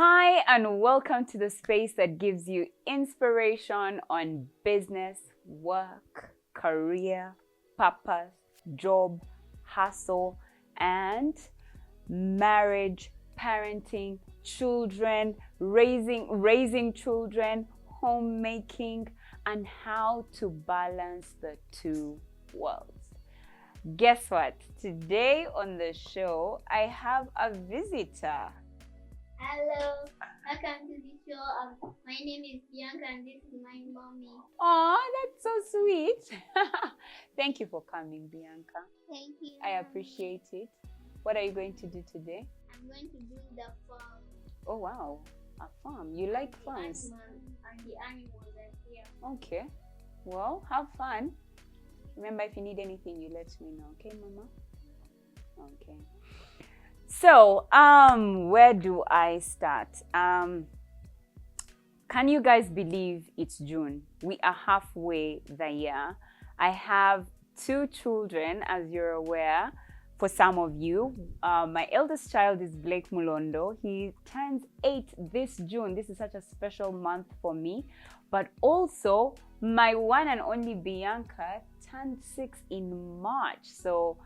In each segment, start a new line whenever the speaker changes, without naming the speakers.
Hi, and welcome to the space that gives you inspiration on business, work, career, purpose, job, hustle, and marriage, parenting, children, raising children, homemaking, and how to balance the two worlds. Guess what? Today on the show, I have a visitor.
Hello, welcome to the show. My name is Bianca and this is my mommy.
Oh, that's so sweet. Thank you for coming, Bianca.
Thank you.
I appreciate it. What are you going to do today?
I'm going to do the farm.
Oh, wow. A farm. You like farms?
And the animals are here.
Okay. Well, have fun. Remember, if you need anything, you let me know. Okay, Mama? Okay. So, where do I start? Can you guys believe it's June? We are halfway the year. I have 2 children, as you're aware, for some of you. My eldest child is Blake Mulondo. He turns 8 this June. This is such a special month for me. But also, my one and only Bianca turned 6 in March. So,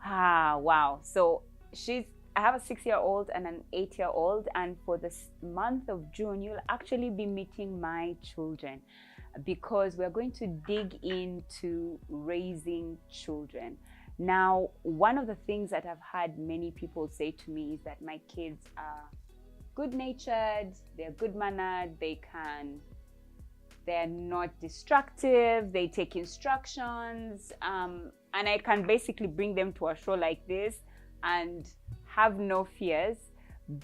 wow. So, I have a 6-year-old and an 8-year-old, and for this month of June, you'll actually be meeting my children because we're going to dig into raising children. Now, one of the things that I've had many people say to me is that my kids are good-natured, they're good-mannered, they're not destructive, they take instructions, and I can basically bring them to a show like this and have no fears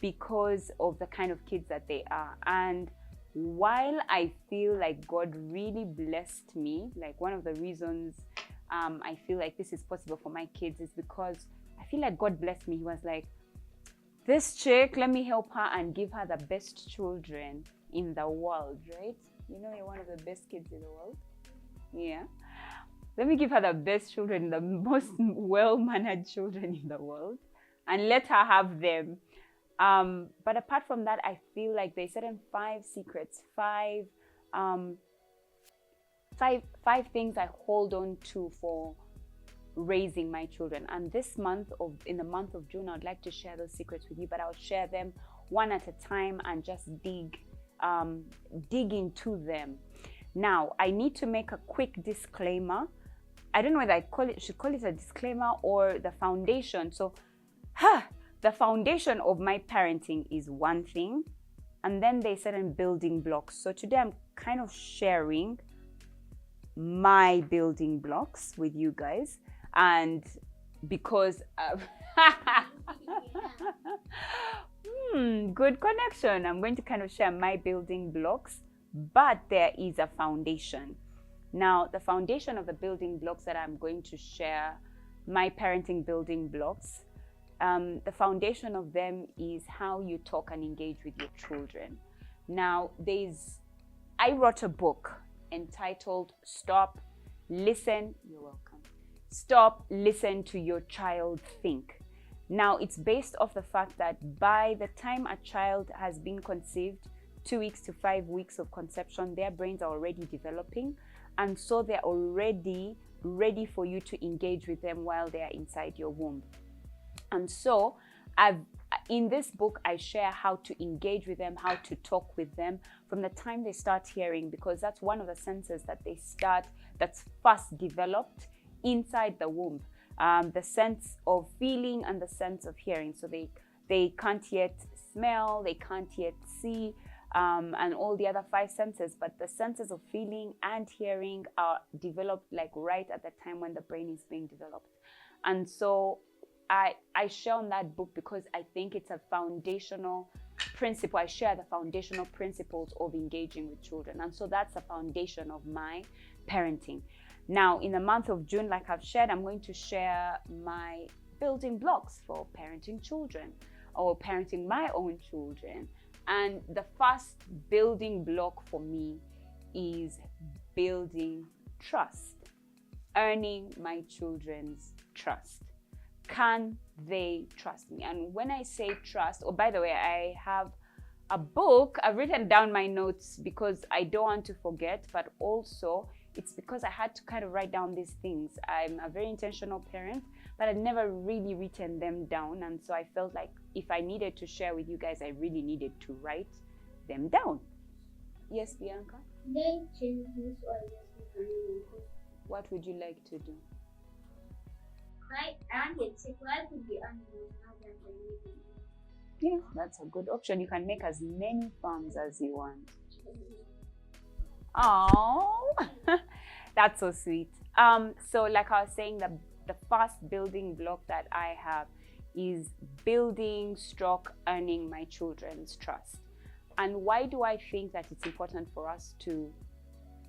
because of the kind of kids that they are. And while I feel like God really blessed me, like one of the reasons I feel like this is possible for my kids is because I feel like God blessed me. He was like, this chick, let me help her and give her the best children in the world, right? You know, you're one of the best kids in the world. Yeah. Let me give her the best children, the most well-mannered children in the world, and let her have them. But apart from that, I feel like there's certain 5 secrets, five things I hold on to for raising my children. And in the month of June, I'd like to share those secrets with you, but I'll share them one at a time and just dig into them. Now, I need to make a quick disclaimer. I don't know whether I should call it a disclaimer or the foundation. So, the foundation of my parenting is one thing, and then there's certain building blocks. So today I'm kind of sharing my building blocks with you guys, and because good connection, I'm going to kind of share my building blocks, but there is a foundation. Now, the foundation of the building blocks that I'm going to share, my parenting building blocks, the foundation of them is how you talk and engage with your children. Now, I wrote a book entitled Stop, Listen, you're welcome. Stop, Listen to Your Child Think. Now, it's based off the fact that by the time a child has been conceived, 2 weeks to 5 weeks of conception, their brains are already developing. And so they're already ready for you to engage with them while they're inside your womb. And so in this book, I share how to engage with them, how to talk with them from the time they start hearing, because that's one of the senses that's first developed inside the womb. The sense of feeling and the sense of hearing. So they can't yet smell, they can't yet see, and all the other 5 senses, but the senses of feeling and hearing are developed like right at the time when the brain is being developed. And so I share on that book because I think it's a foundational principle. I share the foundational principles of engaging with children. And so that's the foundation of my parenting. Now, in the month of June, like I've shared, I'm going to share my building blocks for parenting children or parenting my own children. And the first building block for me is building trust, earning my children's trust. Can they trust me? And when I say trust, oh, by the way, I have a book. I've written down my notes because I don't want to forget, but also it's because I had to kind of write down these things. I'm a very intentional parent, but I'd never really written them down. And so I felt like if I needed to share with you guys, I really needed to write them down. Yes, Bianca?
They change this or just animals.
What would you like to do?
Why? I want to check why could be animals not than living.
Yeah, that's a good option. You can make as many farms as you want. Oh, that's so sweet. So like I was saying, the first building block that I have is building, earning my children's trust. And why do I think that it's important for us to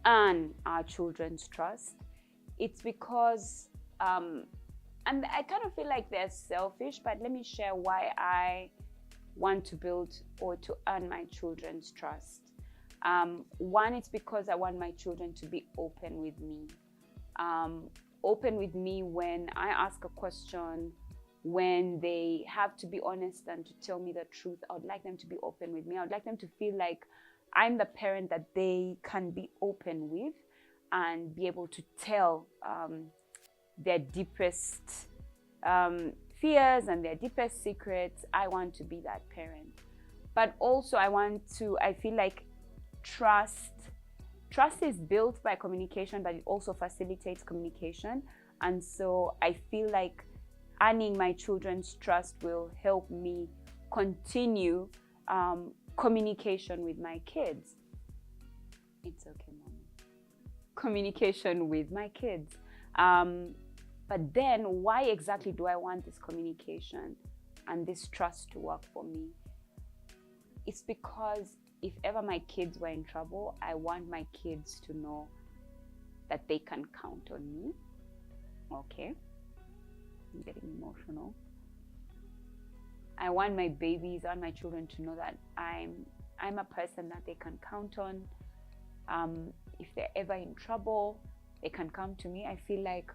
earn our children's trust? It's because, and I kind of feel like they're selfish, but let me share why I want to build or to earn my children's trust. One, it's because I want my children to be open with me. Open with me when I ask a question, when they have to be honest and to tell me the truth. I would like them to be open with me. I would like them to feel like I'm the parent that they can be open with and be able to tell their deepest fears and their deepest secrets. I want to be that parent. But also I feel like trust is built by communication, but it also facilitates communication. And so I feel like earning my children's trust will help me continue communication with my kids. It's okay, Mommy. Communication with my kids. But then why exactly do I want this communication and this trust to work for me? It's because if ever my kids were in trouble, I want my kids to know that they can count on me. Okay? I'm getting emotional. I want my children to know that I'm a person that they can count on. If they're ever in trouble, they can come to me. I feel like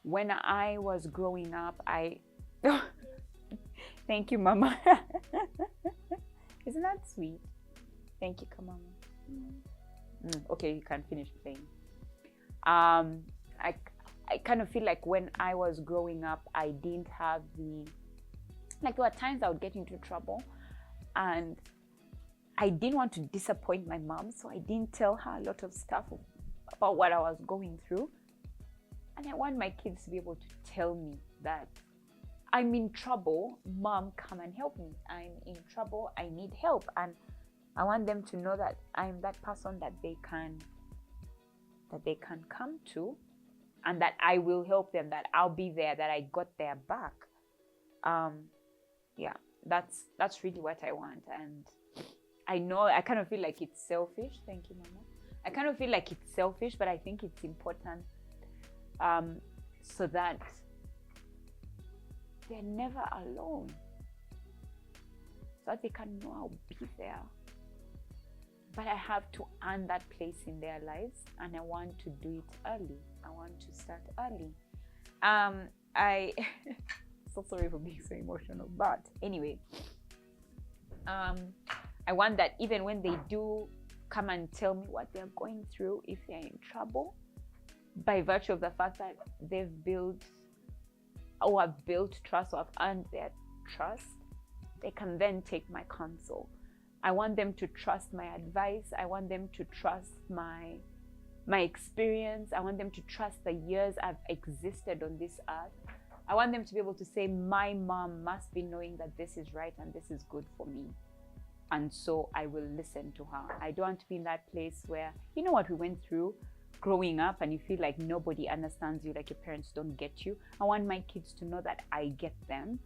when I was growing up, Thank you, Mama. Isn't that sweet? Thank you, come on. Okay, you can finish playing. I kind of feel like when I was growing up, I didn't have there were times I would get into trouble and I didn't want to disappoint my mom, so I didn't tell her a lot of stuff about what I was going through. And I want my kids to be able to tell me that I'm in trouble, Mom, come and help me. I'm in trouble, I need help. And I want them to know that I'm that person that they can come to, and that I will help them, that I'll be there, that I got their back. Yeah, that's really what I want. And I know I kind of feel like it's selfish. Thank you, Mama. I kind of feel like it's selfish, but I think it's important so that they're never alone, so that they can know I'll be there. But I have to earn that place in their lives, and I want to do it early. I want to start early. So sorry for being so emotional, but anyway, I want that even when they do come and tell me what they're going through, if they're in trouble, by virtue of the fact that they've built or have built trust or have earned their trust, they can then take my counsel. I want them to trust my advice. I want them to trust my experience. I want them to trust the years I've existed on this earth. I want them to be able to say, my mom must be knowing that this is right and this is good for me. And so I will listen to her. I don't want to be in that place where, you know what we went through growing up and you feel like nobody understands you, like your parents don't get you. I want my kids to know that I get them.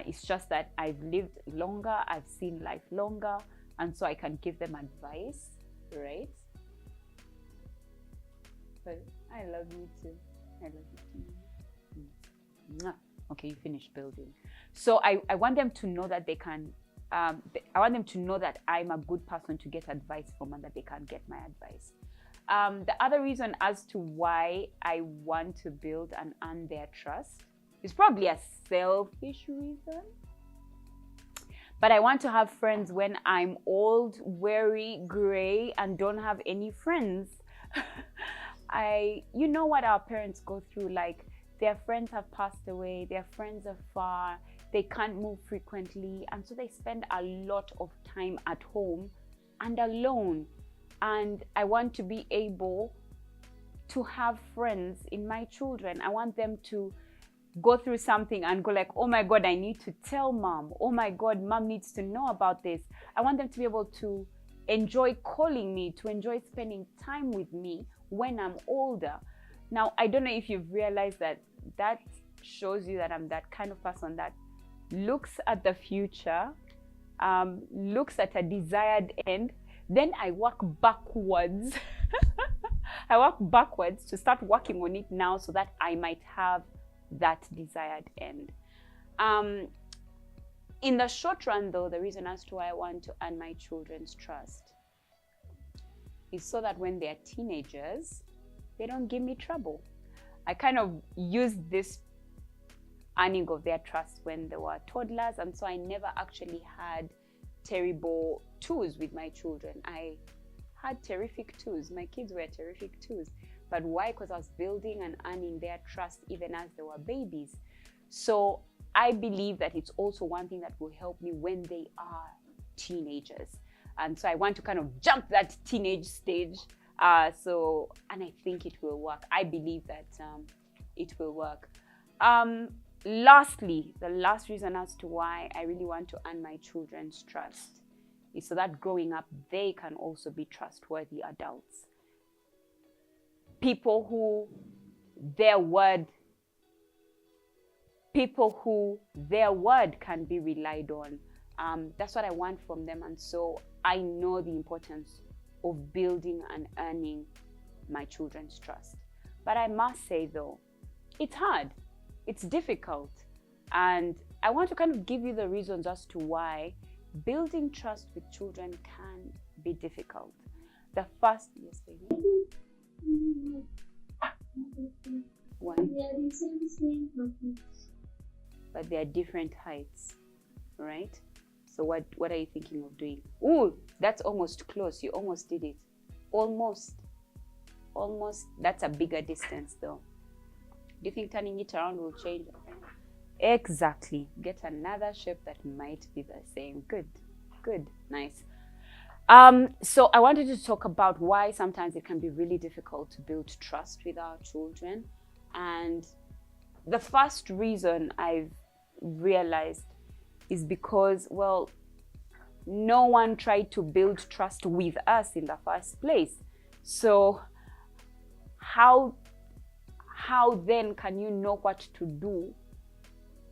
It's just that I've lived longer, I've seen life longer, and so I can give them advice, right? But I love you too. I love you too. Okay, you finished building. So I want them to know that they can, I want them to know that I'm a good person to get advice from and that they can get my advice. The other reason as to why I want to build and earn their trust is probably a selfish reason. But I want to have friends when I'm old, weary, gray, and don't have any friends. You know what our parents go through, like their friends have passed away, their friends are far, they can't move frequently, and so they spend a lot of time at home and alone. And I want to be able to have friends in my children. I want them to go through something and go like, oh my God, I need to tell mom. Oh my God, mom needs to know about this. I want them to be able to enjoy calling me, to enjoy spending time with me when I'm older. Now, I don't know if you've realized that that shows you that I'm that kind of person that looks at the future, looks at a desired end, then I work backwards. I work backwards to start working on it now so that I might have that desired end. In the short run, though, the reason as to why I want to earn my children's trust is so that when they're teenagers, they don't give me trouble. I kind of used this earning of their trust when they were toddlers, and so I never actually had terrible twos with my children. I had terrific twos. My kids were terrific twos. But why? Because I was building and earning their trust even as they were babies. So I believe that it's also one thing that will help me when they are teenagers. And so I want to kind of jump that teenage stage. And I think it will work. I believe that it will work. Lastly, the last reason as to why I really want to earn my children's trust is so that growing up, they can also be trustworthy adults. People who their word can be relied on. That's what I want from them. And so I know the importance of building and earning my children's trust. But I must say though, it's hard, it's difficult. And I want to kind of give you the reasons as to why building trust with children can be difficult. The first, yes, baby. Why? But they are different heights, right? So what are you thinking of doing? Ooh, that's almost close. You almost did it. Almost. That's a bigger distance though. Do you think turning it around will change? Exactly. Get another shape that might be the same. Good, nice. So I wanted to talk about why sometimes it can be really difficult to build trust with our children. And the first reason I've realized is because, well, no one tried to build trust with us in the first place. So how then can you know what to do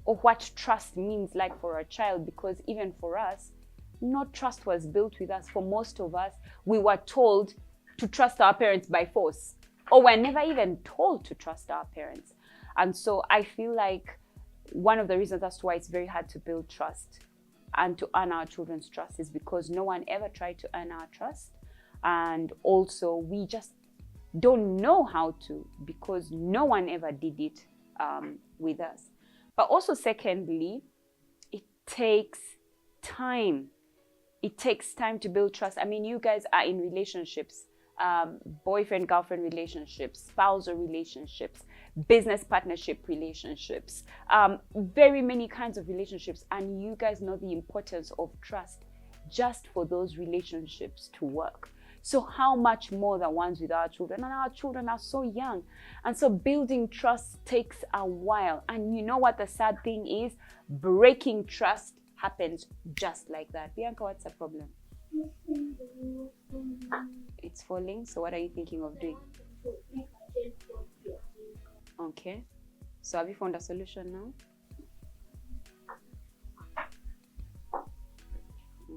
or what trust means like for a child? Because even for us, no trust was built with us. For most of us, we were told to trust our parents by force, or we're never even told to trust our parents. And so I feel like one of the reasons as to why it's very hard to build trust and to earn our children's trust is because no one ever tried to earn our trust. And also we just don't know how to, because no one ever did it with us. But also secondly, it takes time. It takes time to build trust. I mean, you guys are in relationships, boyfriend, girlfriend relationships, spousal relationships, business partnership relationships, very many kinds of relationships. And you guys know the importance of trust just for those relationships to work. So how much more the ones with our children? And our children are so young. And so building trust takes a while. And you know what the sad thing is? Breaking trust happens just like that. Bianca, what's the problem? It's falling. So what are you thinking of doing? Okay. So have you found a solution now?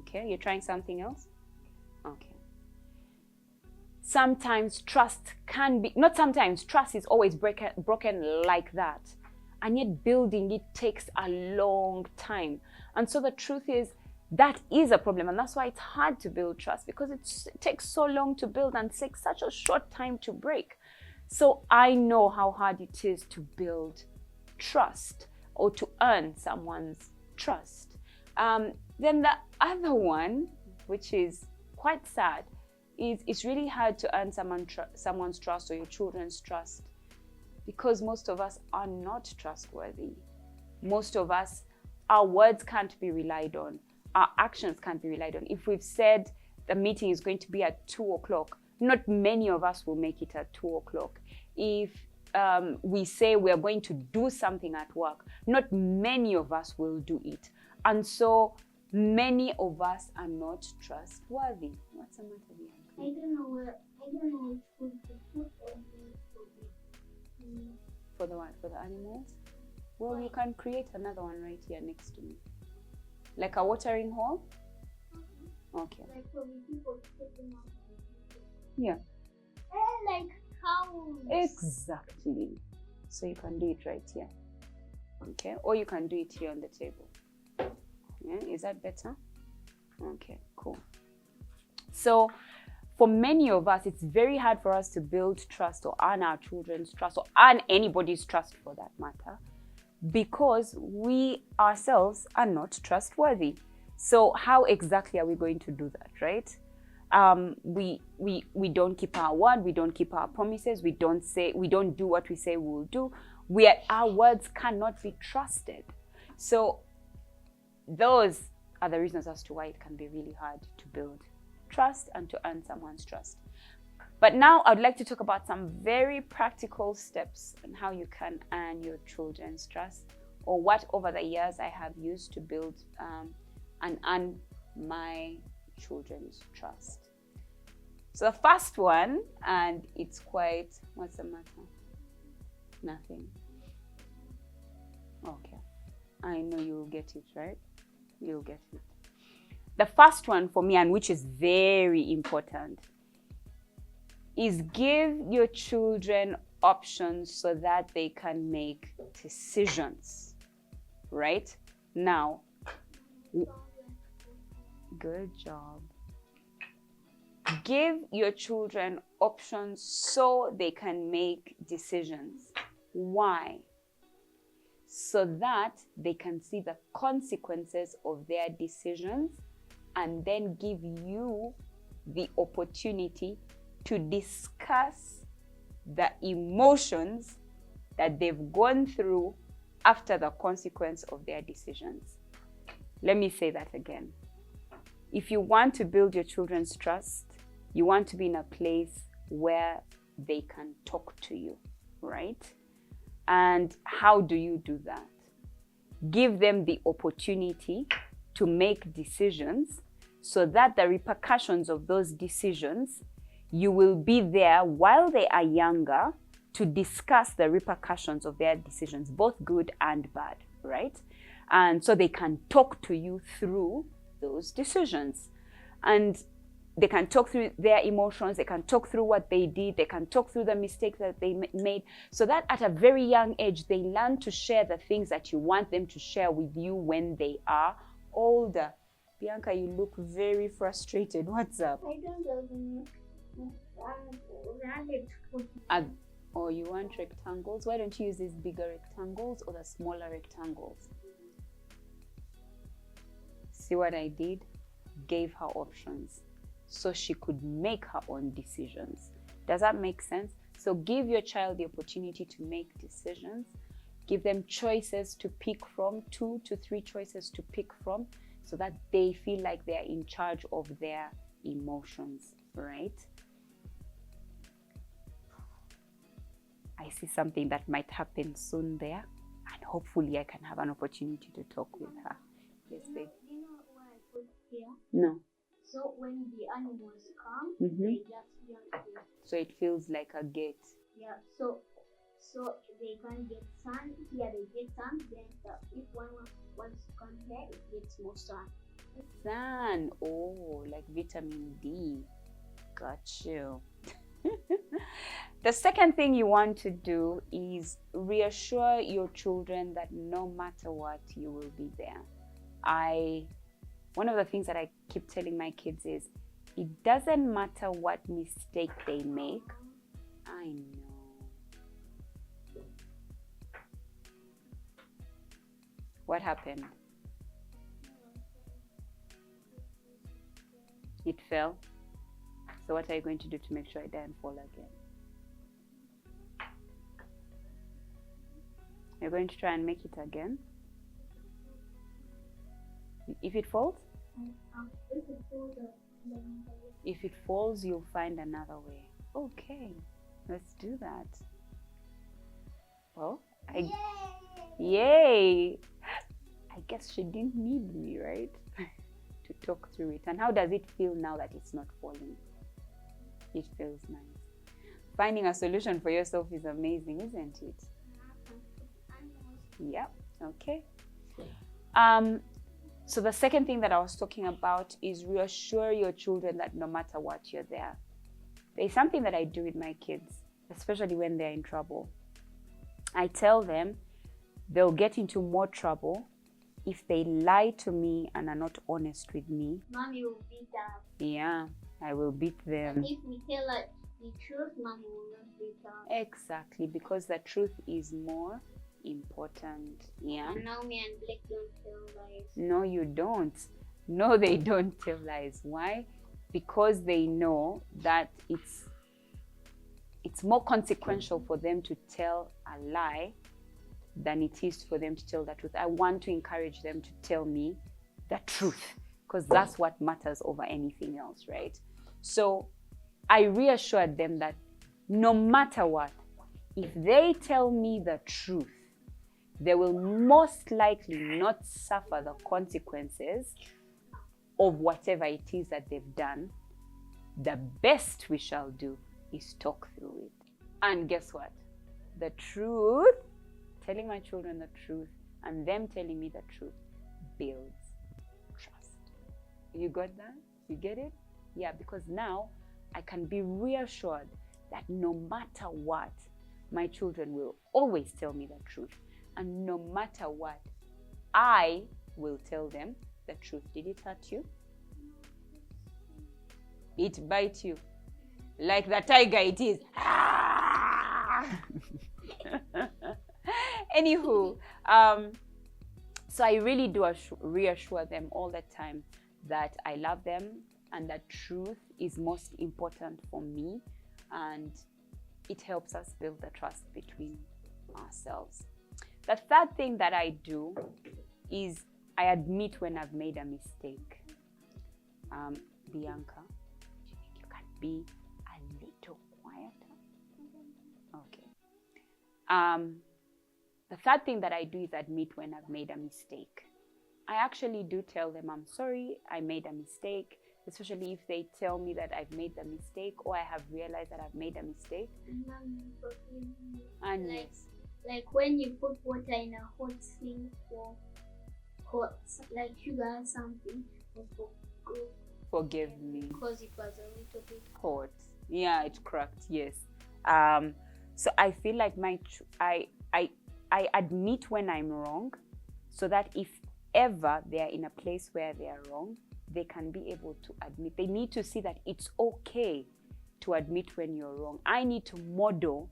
Okay. You're trying something else? Okay. Sometimes trust can be, not sometimes, trust is always broken like that. And yet building it takes a long time. And so the truth is, that is a problem. And that's why it's hard to build trust, because it takes so long to build and takes such a short time to break. So I know how hard it is to build trust or to earn someone's trust. Then the other one, which is quite sad, is it's really hard to earn someone's trust or your children's trust, because most of us are not trustworthy. Most of us, our words can't be relied on. Our actions can't be relied on. If we've said the meeting is going to be at 2 o'clock, not many of us will make it at 2 o'clock. If we say we're going to do something at work, not many of us will do it. And so many of us are not trustworthy. What's the matter, Bianca?
I don't know which food to put on the
For the what? For the animals? Well, you can create another one right here next to me. Like a watering hole? Okay.
Like for the people to put them on.
Yeah.
Like cows.
Exactly. So you can do it right here. Okay. Or you can do it here on the table. Yeah. Is that better? Okay, cool. So for many of us, it's very hard for us to build trust or earn our children's trust or earn anybody's trust for that matter, because we ourselves are not trustworthy. So how exactly are we going to do that, right? We don't keep our word, we don't keep our promises, we don't do what we say we'll do. Our words cannot be trusted. So those are the reasons as to why it can be really hard to build trust and to earn someone's trust. But now I'd like to talk about some very practical steps on how you can earn your children's trust, or what over the years I have used to build and earn my children's trust. So the first one, and it's quite, what's the matter? Nothing. Okay. I know you'll get it, right? You'll get it. The first one for me, and which is very important, is give your children options so that they can make decisions, right? Now, good job. Give your children options so they can make decisions. Why? So that they can see the consequences of their decisions and then give you the opportunity to discuss the emotions that they've gone through after the consequence of their decisions. Let me say that again. If you want to build your children's trust, you want to be in a place where they can talk to you, right? And how do you do that? Give them the opportunity to make decisions so that the repercussions of those decisions, you will be there while they are younger to discuss the repercussions of their decisions, both good and bad, right? And so they can talk to you through those decisions. And they can talk through their emotions, they can talk through what they did, they can talk through the mistakes that they made, so that at a very young age, they learn to share the things that you want them to share with you when they are older. Bianca, you look very frustrated. What's up?
I don't know.
Oh, you want rectangles? Why don't you use these bigger rectangles or the smaller rectangles? See what I did? Gave her options so she could make her own decisions. Does that make sense? So give your child the opportunity to make decisions. Give them choices to pick from, 2 to 3 choices to pick from, so that they feel like they're in charge of their emotions, right? I see something that might happen soon there, and hopefully I can have an opportunity to talk with her. Yes, babe.
Do you know what I put here?
No.
So when the animals come,
Mm-hmm.
they just jump here.
So it feels like a gate.
Yeah. So they can get sun. Here they get sun. Then if one wants to come here, it gets more sun.
Sun. Oh, like vitamin D. Got you. The second thing you want to do is reassure your children that no matter what, you will be there. One of the things that I keep telling my kids is, it doesn't matter what mistake they make. I know. What happened? It fell. So what are you going to do to make sure it doesn't fall again? You're going to try and make it again. If it falls? If it falls, you'll find another way. Okay, let's do that. Well, yay! I guess she didn't need me, right? To talk through it. And how does it feel now that it's not falling? It feels nice. Finding a solution for yourself is amazing, isn't it? Yeah, okay. So the second thing that I was talking about is reassure your children that no matter what, you're there. There's something that I do with my kids, especially when they're in trouble. I tell them they'll get into more trouble if they lie to me and are not honest with me.
Mommy will beat us.
Yeah, I will beat them.
And if we tell her the truth, Mommy will not beat us.
Exactly, because the truth is more important. Yeah.
And now me and Blake don't tell lies.
No, you don't. No, they don't tell lies. Why? Because they know that it's more consequential for them to tell a lie than it is for them to tell the truth. I want to encourage them to tell me the truth, because that's what matters over anything else, right? So I reassured them that no matter what, if they tell me the truth, they will most likely not suffer the consequences of whatever it is that they've done. The best we shall do is talk through it. And guess what? The truth, telling my children the truth and them telling me the truth builds trust. You got that? You get it? Yeah, because now I can be reassured that no matter what, my children will always tell me the truth. And no matter what, I will tell them the truth. Did it hurt you? It bites you. Like the tiger it is. Anywho, so I really do reassure them all the time that I love them and that truth is most important for me, and it helps us build the trust between ourselves. The third thing that I do is I admit when I've made a mistake. Bianca, do you think you can be a little quieter? Okay. The third thing that I do is admit when I've made a mistake. I actually do tell them, I'm sorry, I made a mistake, especially if they tell me that I've made the mistake or I have realized that I've made a mistake. And
like when you put water in a hot sink for hot, like sugar or something,
forgive me.
Because it was a little bit
hot. Yeah, it cracked, yes. So I feel like I admit when I'm wrong, so that if ever they are in a place where they are wrong, they can be able to admit. They need to see that it's okay to admit when you're wrong. I need to model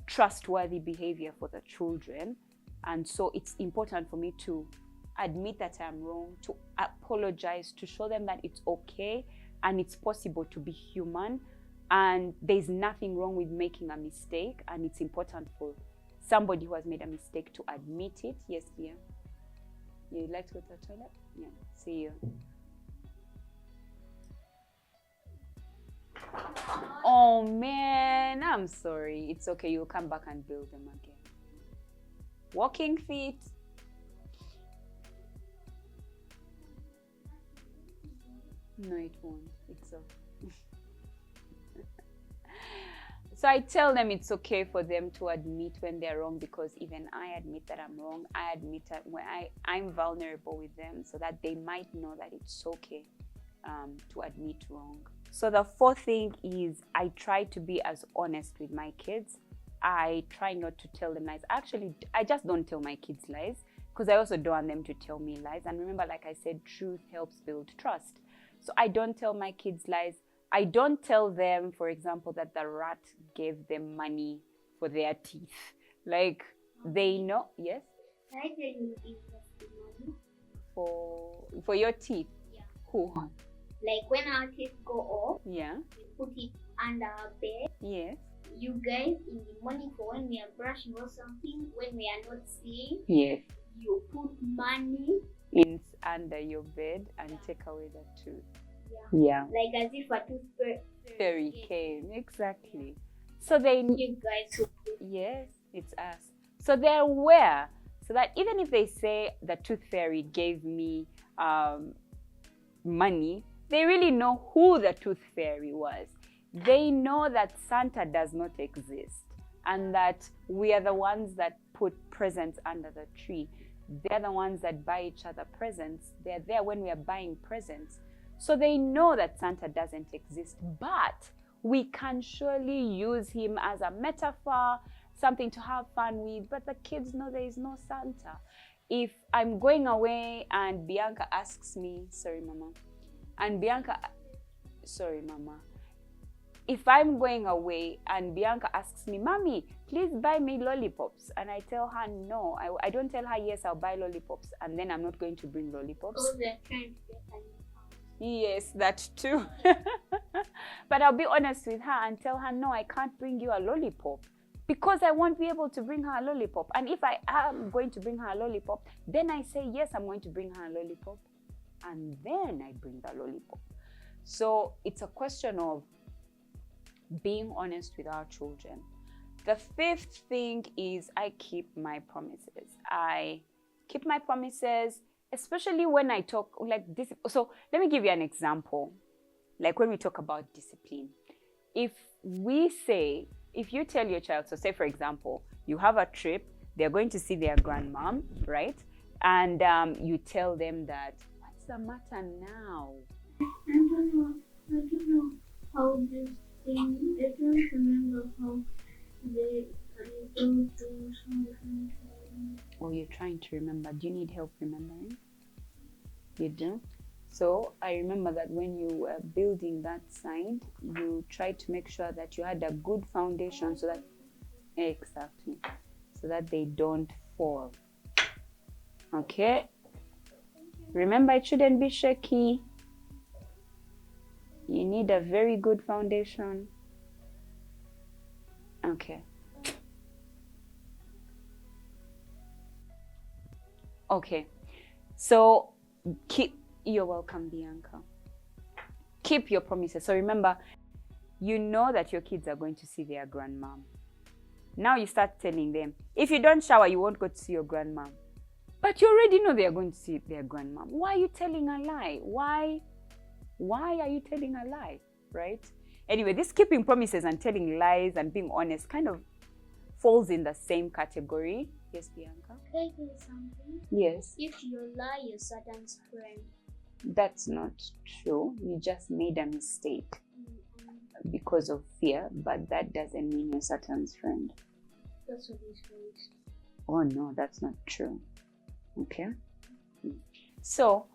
trustworthy behavior for the children, and so it's important for me to admit that I'm wrong, to apologize, to show them that it's okay and it's possible to be human, and there's nothing wrong with making a mistake, and it's important for somebody who has made a mistake to admit it. Yes, Bia? You'd like to go to the toilet? Yeah, see you. Oh man, I'm sorry. It's okay, you'll come back and build them again. Walking feet. No, it won't. It's okay. So I tell them it's okay for them to admit when they're wrong, because even I admit that I'm wrong. I admit that when I'm vulnerable with them, so that they might know that it's okay to admit wrong. So the fourth thing is I try to be as honest with my kids. I try not to tell them lies. Actually, I just don't tell my kids lies, because I also don't want them to tell me lies. And remember, like I said, truth helps build trust. So I don't tell my kids lies. I don't tell them, for example, that the rat gave them money for their teeth. Like, they know, yes?
Can I tell you invest the money?
For your teeth?
Yeah.
Who?
Like when our kids go off,
Yeah.
we put it under our bed.
Yes.
You guys, in the morning for when we are brushing or something, when we are not seeing,
Yes.
you put money
In under your bed and take away the tooth.
Yeah.
Yeah.
Like as if a tooth
Fairy came. Exactly. So they.
You guys who
Yes, it's us. So they're aware. So that even if they say the tooth fairy gave me money, they really know who the tooth fairy was. They know that Santa does not exist and that we are the ones that put presents under the tree. They're the ones that buy each other presents. They're there when we are buying presents. So they know that Santa doesn't exist, but we can surely use him as a metaphor, something to have fun with, but the kids know there is no Santa. If I'm going away and Bianca asks me, sorry mama, if I'm going away and Bianca asks me, Mommy, please buy me lollipops, and I tell her no, I don't tell her yes, I'll buy lollipops, and then I'm not going to bring lollipops.
Oh, they're trying to get a new house.
Yes, that too. But I'll be honest with her and tell her, no, I can't bring you a lollipop because I won't be able to bring her a lollipop. And if I am going to bring her a lollipop, then I say, yes, I'm going to bring her a lollipop. And then I bring the lollipop. So it's a question of being honest with our children. The fifth thing is I keep my promises. I keep my promises, especially when I talk like this. So let me give you an example. Like when we talk about discipline, if you tell your child, so say for example, you have a trip, they're going to see their grandmom, right? And you tell them that, what's the matter now?
I don't know how this thing, I don't remember how they go to something.
Oh, you're trying to remember. Do you need help remembering? You do? So I remember that when you were building that side, you tried to make sure that you had a good foundation so that, exactly, so that they don't fall. Okay? Remember, it shouldn't be shaky. You need a very good foundation. Okay. Okay. So you're welcome, Bianca. Keep your promises. So remember, you know that your kids are going to see their grandmom. Now you start telling them, if you don't shower, you won't go to see your grandmom. But you already know they are going to see their grandmom. Why are you telling a lie? Why are you telling a lie, right? Anyway, this keeping promises and telling lies and being honest kind of falls in the same category. Yes, Bianca?
Can I tell you something?
Yes.
If you lie, you're Satan's friend.
That's not true. You just made a mistake because of fear, but that doesn't mean you're Satan's friend.
That's what he says.
Oh no, that's not true. Okay? So,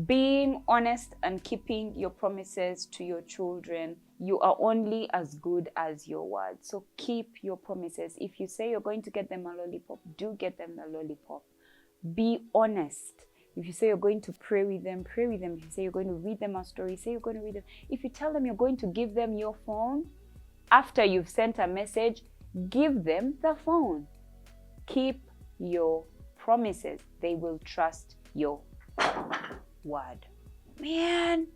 being honest and keeping your promises to your children, you are only as good as your word. So keep your promises. If you say you're going to get them a lollipop, do get them the lollipop. Be honest. If you say you're going to pray with them, pray with them. If you say you're going to read them a story, say you're going to read them. If you tell them you're going to give them your phone, after you've sent a message, give them the phone. Keep your promises. They will trust your word. Man,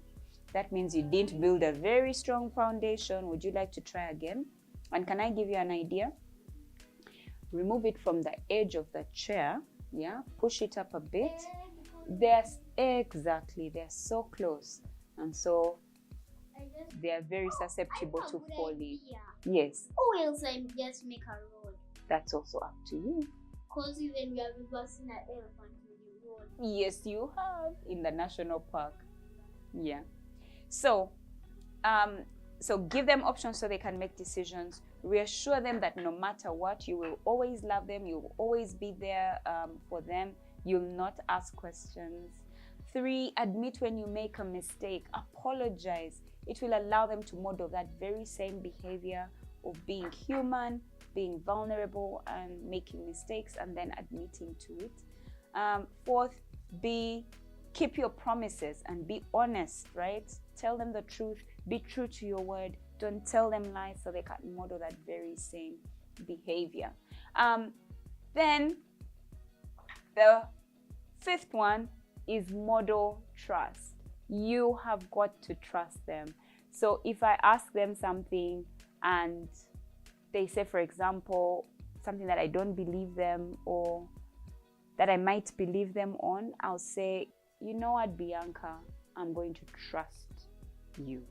that means you didn't build a very strong foundation. Would you like to try again? And can I give you an idea? Remove it from the edge of the chair. Yeah, push it up a bit. They're so close, and so they are very susceptible to falling. Yes.
Or else I just make a road.
That's also up to you.
Because even we have ever seen an elephant in the road.
Yes, you have, in the national park. Yeah. So give them options so they can make decisions. Reassure them that no matter what, you will always love them. You will always be there for them. You'll not ask questions. 3, admit when you make a mistake. Apologize. It will allow them to model that very same behavior of being human, being vulnerable, and making mistakes, and then admitting to it. 4th, be Keep your promises and be honest, right? Tell them the truth. Be true to your word. Don't tell them lies so they can model that very same behavior. Then the fifth one is model trust. You have got to trust them. So if I ask them something and they say, for example, something that I don't believe them or that I might believe them on, I'll say, you know what, Bianca, I'm going to trust you.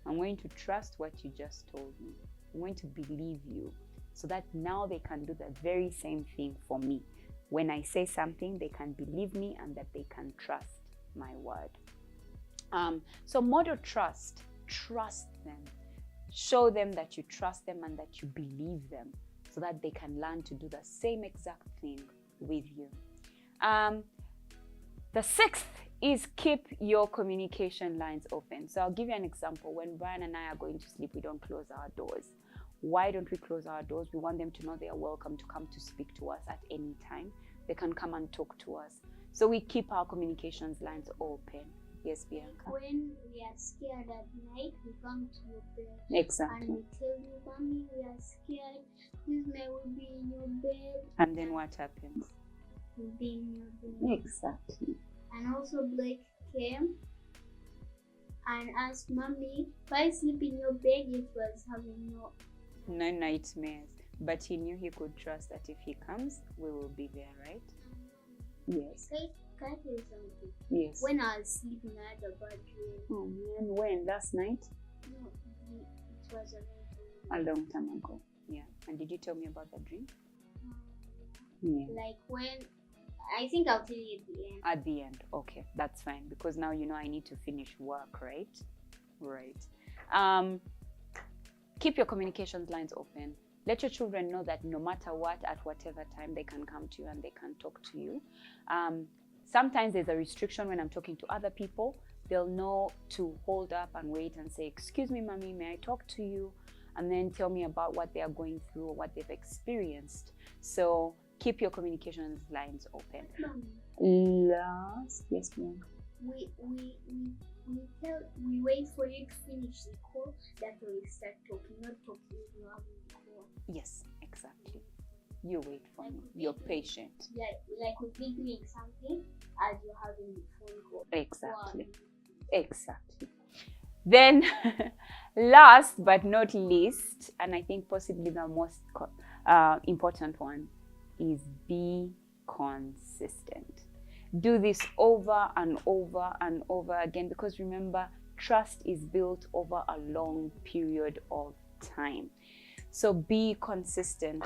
I'm going to trust what you just told me. I'm going to believe you, so that now they can do the very same thing for me. When I say something, they can believe me and that they can trust my word. So model trust. Trust them. Show them that you trust them and that you believe them, so that they can learn to do the same exact thing with you. The sixth is keep your communication lines open. So I'll give you an example. When Brian and I are going to sleep, we don't close our doors. Why don't we close our doors? We want them to know they are welcome to come to speak to us at any time. They can come and talk to us. So we keep our communications lines open. Yes, Bianca.
When we are scared at night, we come to your bed.
Exactly.
And we tell you, Mommy, we are scared. This night we'll be in your bed.
And then what happens?
We'll be in your bed.
Exactly.
And also Blake came and asked Mommy, if I sleep in your bed, it was having
no nightmares. But he knew he could trust that if he comes, we will be there, right? Yes.
Can I tell you something?
Yes.
When I was sleeping, I had a bad dream.
Oh man, when? Last night?
No, it was
a long time ago. Yeah. And did you tell me about that dream? Yeah.
Like when, I think I'll tell you at the end.
At the end, okay, that's fine, because now you know I need to finish work, right? Right. Keep your communications lines open. Let your children know that no matter what, at whatever time, they can come to you and they can talk to you. Sometimes there's a restriction when I'm talking to other people. They'll know to hold up and wait and say, excuse me, Mommy, may I talk to you? And then tell me about what they are going through or what they've experienced. So keep your communications lines open. Last, yes, ma'am.
We wait for you to finish the call, that we start talking, not talking when you're having the call.
Yes, exactly. You wait for me. You're patient.
Yeah, like we'll be doing something as you're having the phone call.
Exactly. Exactly. Then, last but not least, and I think possibly the most important one, is be consistent. Do this over and over and over again, because remember, trust is built over a long period of time. So be consistent.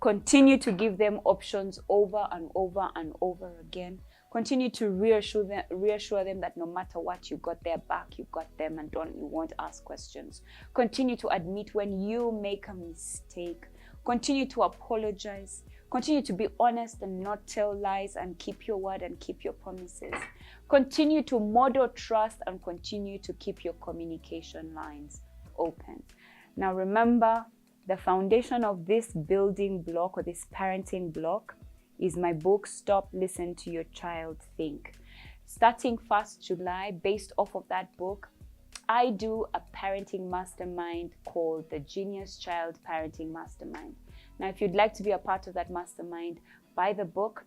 Continue to give them options over and over and over again. Continue to reassure them that no matter what, you got their back, you got them, and you won't ask questions. Continue to admit when you make a mistake. Continue to apologize. Continue to be honest and not tell lies, and keep your word and keep your promises. Continue to model trust and continue to keep your communication lines open. Now remember, the foundation of this building block or this parenting block is my book, Stop, Listen to Your Child, Think. Starting 1st July, based off of that book, I do a parenting mastermind called the Genius Child Parenting Mastermind. Now, if you'd like to be a part of that mastermind, buy the book.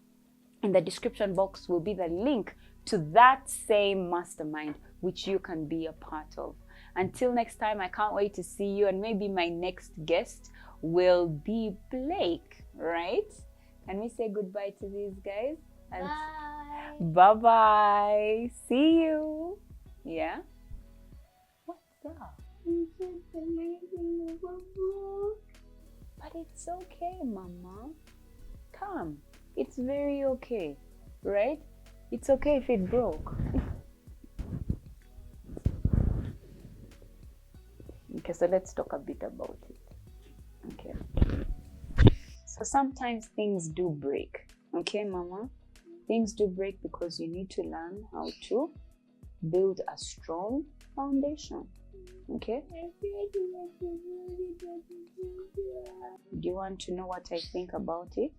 In the description box will be the link to that same mastermind, which you can be a part of. Until next time, I can't wait to see you, and maybe my next guest will be Blake, right? Can we say goodbye to these guys?
Bye.
Bye-bye. See you. Yeah? What's up?
You said the making of a book.
But it's okay, Mama. Come. It's very okay, right? It's okay if it broke. Okay, so let's talk a bit about it. Okay. So sometimes things do break. Okay, Mama? Things do break because you need to learn how to build a strong foundation. Okay? Do you want to know what I think about it?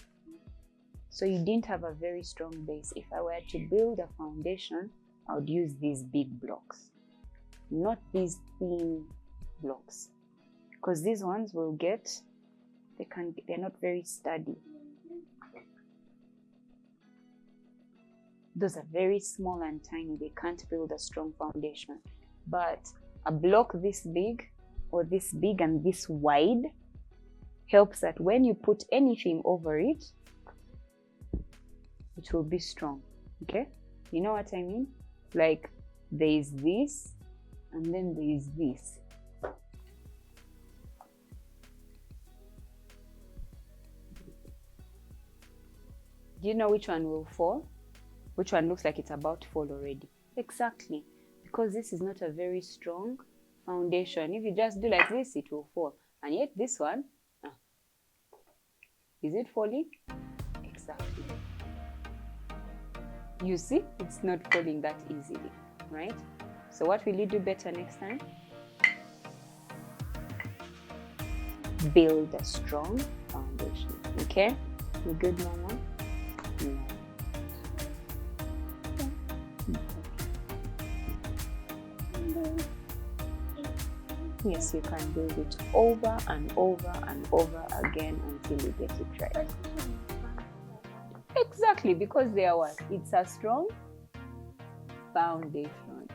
So you didn't have a very strong base. If I were to build a foundation, I would use these big blocks, not these thin blocks, because these ones will get, they're not very sturdy. Those are very small and tiny. They can't build a strong foundation. But a block this big or this big and this wide helps that when you put anything over it, it will be strong. Okay? You know what I mean? Like there is this and then there is this. Do you know which one will fall? Which one looks like it's about to fall already? Exactly. Because this is not a very strong foundation. If you just do like this, it will fall. And yet this one, is it falling? Exactly. You see, it's not falling that easily, right? So what will you do better next time? Build a strong foundation, okay? You good, Mama? Yeah. Yes, you can build it over and over and over again until you get it right. Exactly, because they are what? It's a strong foundation.